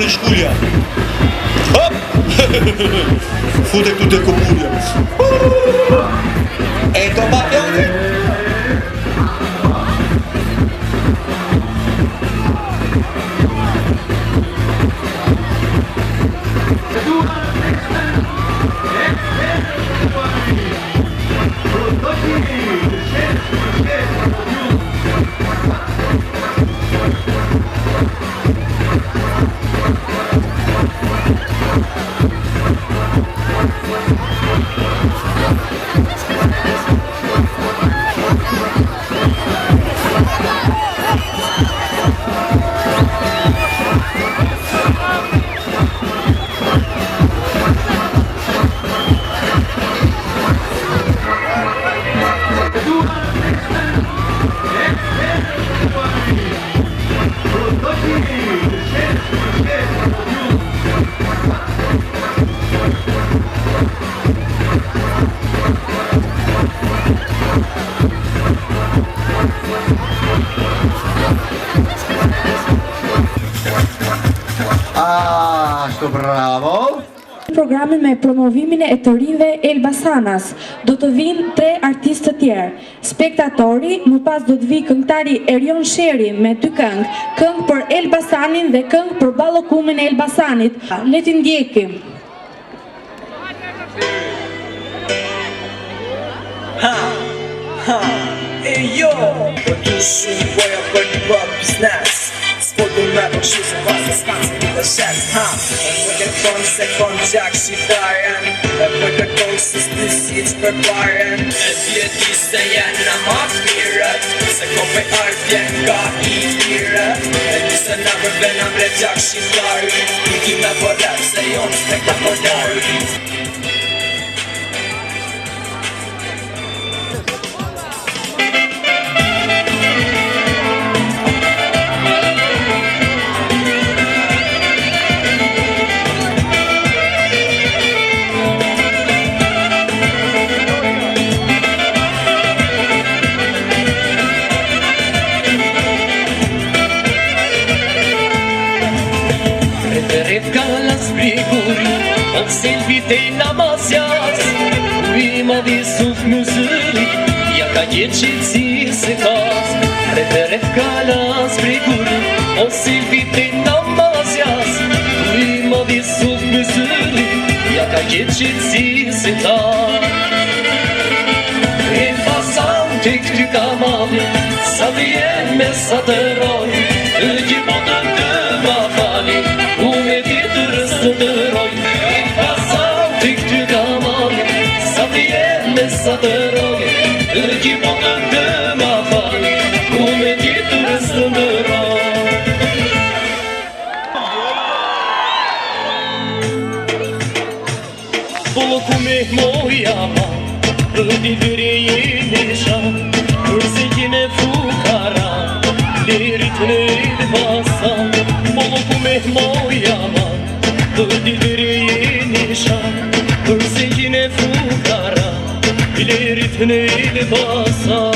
në shkullja. Hop! Fute këtu të kopullja. E do batjoni? Ashtu, bravo! Programin me promovimin e të rinjve Elbasanas do të vinë 3 artistë të tjerë. Spektatori, më pas do të vi këngëtari Erion Sheri me 2 këngë, këngë për Elbasanin dhe këngë për ballokumin e Elbasanit. Le t'i ndjekim. E jo, për të shumë boja për një bërë biznes. S'po du me për shusë pasë s'kanë të të shetë. E për kërkon se konë gjak shqiptaren, e për kërkon se s'pësit për paren. E djeti se jenë në matë mirët, se kom për ardhjen nga i mirët. E di se në përbena mre gjak shqiptari, i ki me përrep se jonë spektakolari. Selvitej namazjas, uri ma visuf mëzëri, ja ka gjithë qitësi se kas. Rep kalas prej guri, o selvitej namazjas, uri ma visuf mëzëri, ja ka gjithë qitësi se kas. E fasan të këty kamali, sa të jenë me sa të roj, të gjibotën të ma fali, unë e tjetër së të roj. Sa të roge, të gjibotën të ma fali, ku me tjetër së në roj. Polo ku me moja ma, rëdi vëre jene sha, kërse jene fukara, lirit në Elbasa. Polo ku me moja ma, rëdi vëre jene sha, kërse jene fukara, lirit në Elbasa.